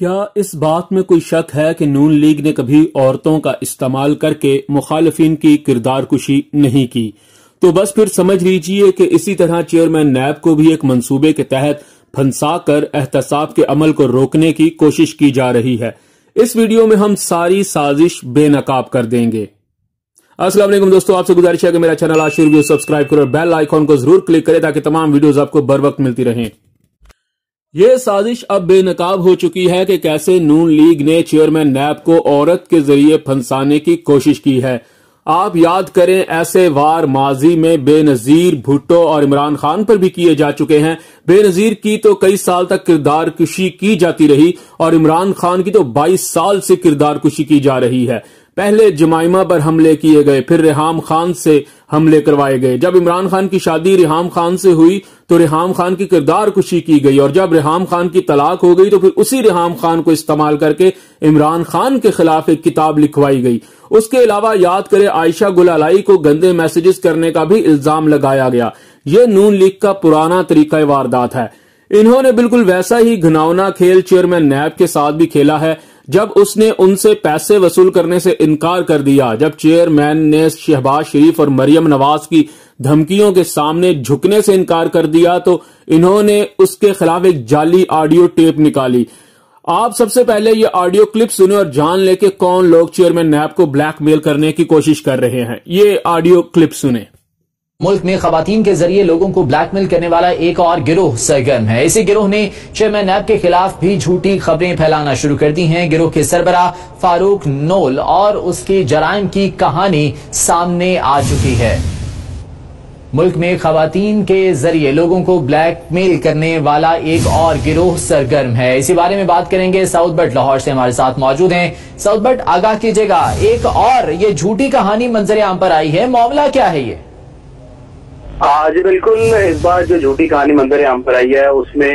کیا اس بات میں کوئی شک ہے کہ نون لیگ نے کبھی عورتوں کا استعمال کر کے مخالفین کی کردار کشی نہیں کی؟ تو بس پھر سمجھ لیجئے کہ اسی طرح چیئرمین نیب کو بھی ایک منصوبے کے تحت پھنسا کر احتساب کے عمل کو روکنے کی کوشش کی جا رہی ہے۔ اس ویڈیو میں ہم ساری سازش بے نقاب کر دیں گے۔ السلام علیکم دوستو، آپ سے گزارش ہے کہ میرا چینل آج ویڈیو سبسکرائب کرو اور بیل آئیکن کو ضرور کلک کریں تاکہ تمام ویڈیوز آپ کو بر وقت ملتی رہیں۔ یہ سازش اب بے نقاب ہو چکی ہے کہ کیسے نون لیگ نے چیئرمین نیب کو عورت کے ذریعے پھنسانے کی کوشش کی ہے۔ آپ یاد کریں، ایسے وار ماضی میں بے نظیر بھٹو اور عمران خان پر بھی کیے جا چکے ہیں۔ بے نظیر کی تو کئی سال تک کردار کشی کی جاتی رہی اور عمران خان کی تو 22 سال سے کردار کشی کی جا رہی ہے۔ پہلے جمائمہ پر حملے کیے گئے، پھر ریحام خان سے حملے کروائے گئے۔ جب عمران خان کی شادی ریحام خان سے ہوئی تو ریحام خان کی کردار کشی کی گئی، اور جب ریحام خان کی طلاق ہو گئی تو پھر اسی ریحام خان کو استعمال کر کے عمران خان کے خلاف ایک کتاب لکھوائی گئی۔ اس کے علاوہ یاد کرے عائشہ گل الائی کو گندے میسیجز کرنے کا بھی الزام لگایا گیا۔ یہ نون لیگ کا پرانا طریقہ واردات ہے۔ انہوں نے بالکل ویسا ہی گھناؤنا کھیل چیئرمین نیب کے ساتھ بھی کھیلا ہے۔ جب اس نے ان سے پیسے وصول کرنے سے انکار کر دیا، جب چیئرمین نے شہباز شریف اور مریم نواز کی دھمکیوں کے سامنے جھکنے سے انکار کر دیا، تو انہوں نے اس کے خلاف ایک جعلی آڈیو ٹیپ نکالی۔ آپ سب سے پہلے یہ آڈیو کلپ سنیں اور جان لے کہ کون لوگ چیئرمین نیب کو بلیک میل کرنے کی کوشش کر رہے ہیں۔ یہ آڈیو کلپ سنیں۔ ملک میں خواتین کے ذریعے لوگوں کو بلیک میل کرنے والا ایک اور گروہ سرگرم ہے۔ اسی گروہ نے چیئرمین نیب کے خلاف بھی جھوٹی خبریں پھیلانا شروع کر دی ہیں۔ گروہ کے سربراہ فاروق نول اور اس کے جرائم کی کہانی سامنے آ چکی ہے۔ ملک میں خواتین کے ذریعے لوگوں کو بلیک میل کرنے والا ایک اور گروہ سرگرم ہے۔ اسی بارے میں بات کریں گے، سعود بٹ لاہور سے ہمارے ساتھ موجود ہیں۔ سعود بٹ، آگاہ کیجیے گا، ایک اور یہ جھوٹی کہانی منظر عام پر آئی ہے، معاملہ کیا ہے یہ؟ جی بالکل، اس بار جو جھوٹی کہانی منظر عام پر آئی ہے اس میں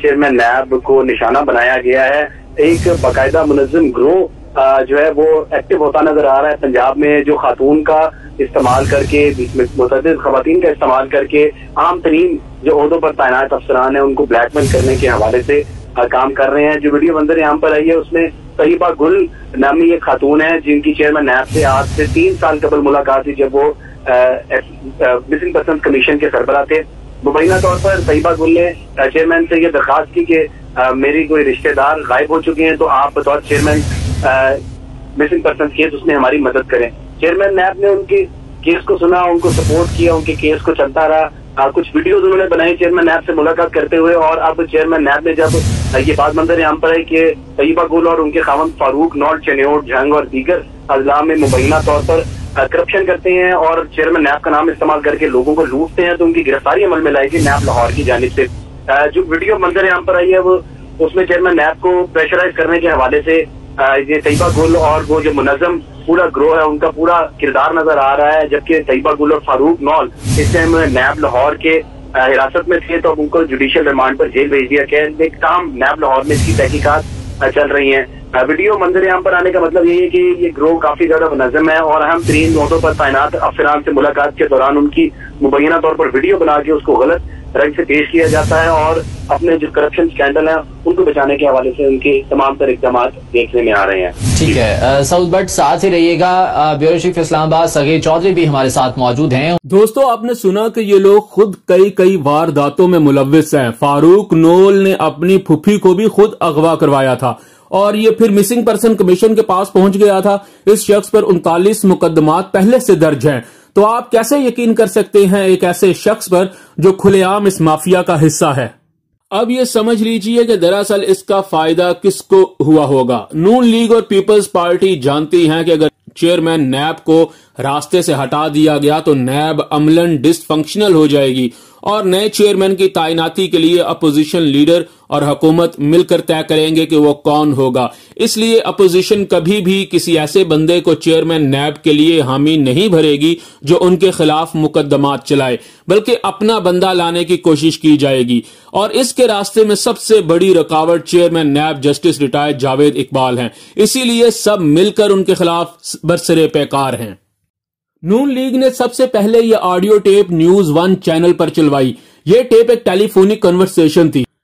چیئرمین نیب کو نشانہ بنایا گیا ہے۔ ایک باقاعدہ منظم گروہ جو ہے وہ ایکٹیو ہوتا نظر آ رہا ہے پنجاب میں، جو خاتون کا استعمال کر کے، متعدد خواتین کا استعمال کر کے عام ترین جو عہدوں پر تعینات افسران ہیں ان کو بلیک میل کرنے کے حوالے سے کام کر رہے ہیں۔ جو ویڈیو منظر عام پر آئی ہے اس میں طیبہ گل نامی ایک خاتون ہے جن کی چیئرمین نیب سے آج سے 3 سال قبل ملاقات تھی، جب وہ مسنگ پرسنز کمیشن کے سربراہ تھے۔ مبینہ طور پر طیبہ گل نے چیئرمین سے یہ درخواست کی کہ میری کوئی رشتہ دار غائب ہو چکے ہیں تو آپ بطور چیئرمین مسنگ پرسنز کیس اس میں ہماری مدد کریں۔ چیئرمین نیب نے ان کے کیس کو سنا، ان کو سپورٹ کیا، ان کے کیس کو چلتا رہا۔ کچھ ویڈیوز انہوں نے بنائی چیئرمین نیب سے ملاقات کرتے ہوئے، اور اب چیئرمین نیب نے جب یہ بات منظر عام پر ہے کہ طیبہ گل اور ان کے خاوند فاروق نول، چنیوٹ، جھنگ اور دیگر اضلاع میں مبینہ طور پر کرپشن کرتے ہیں اور چیئرمین نیب کا نام استعمال کر کے لوگوں کو لوٹتے ہیں، تو ان کی گرفتاری عمل میں لائی گئی نیب لاہور کی جانب سے۔ جو ویڈیو منظر عام پر آئی ہے وہ اس میں چیئرمین نیب کو پریشرائز کرنے کے حوالے سے یہ طیبہ گل اور وہ جو منظم پورا گروہ ہے ان کا پورا کردار نظر آ رہا ہے، جبکہ طیبہ گل اور فاروق نول اس ٹائم نیب لاہور کے حراست میں تھے، تو اب ان کو جوڈیشل ریمانڈ پر جیل بھیج دیا گیا ہے۔ تاہم نیب لاہور میں اس کی تحقیقات چل رہی ہیں۔ ویڈیو منظر عام پر آنے کا مطلب یہ ہے کہ یہ گروہ کافی زیادہ منظم ہے، اور اہم ترین عہدوں پر تعینات افسران سے ملاقات کے دوران ان کی مبینہ طور پر ویڈیو بنا کے اس کو غلط رنگ سے پیش کیا جاتا ہے، اور اپنے جو کرپشن سکینڈل ہیں ان کو بچانے کے حوالے سے ان کے تمام تر اقدامات دیکھنے میں آ رہے ہیں۔ ٹھیک ہے سعود بٹ، ساتھ ہی رہیے گا۔ بیورو چیف اسلام آباد صغیر چودھری بھی ہمارے ساتھ موجود ہیں۔ دوستو، آپ نے سنا کہ یہ لوگ خود کئی وارداتوں میں ملوث ہیں۔ فاروق نول نے اپنی پھپھی کو بھی خود اغوا کروایا تھا، اور یہ پھر مسنگ پرسن کمیشن کے پاس پہنچ گیا تھا۔ اس شخص پر 39 مقدمات پہلے سے درج ہیں۔ تو آپ کیسے یقین کر سکتے ہیں ایک ایسے شخص پر جو کھلے عام اس مافیا کا حصہ ہے؟ اب یہ سمجھ لیجئے کہ دراصل اس کا فائدہ کس کو ہوا ہوگا۔ نون لیگ اور پیپلز پارٹی جانتی ہیں کہ اگر چیئرمین نیب کو راستے سے ہٹا دیا گیا تو نیب عملاً ڈس فنکشنل ہو جائے گی، اور نئے چیئرمین کی تعیناتی کے لیے اپوزیشن لیڈر اور حکومت مل کر طے کریں گے کہ وہ کون ہوگا۔ اس لیے اپوزیشن کبھی بھی کسی ایسے بندے کو چیئرمین نیب کے لیے حامی نہیں بھرے گی جو ان کے خلاف مقدمات چلائے، بلکہ اپنا بندہ لانے کی کوشش کی جائے گی۔ اور اس کے راستے میں سب سے بڑی رکاوٹ chairman NAB justice retired Javed Iqbal ہیں، اسی لیے سب مل کر ان کے خلاف برسرے پیکار ہیں۔ نون لیگ نے سب سے پہلے یہ آڈیو ٹیپ نیوز 1 چینل پر چلوائی۔ یہ ٹیپ ایک ٹیلی فونک کنورسیشن تھی۔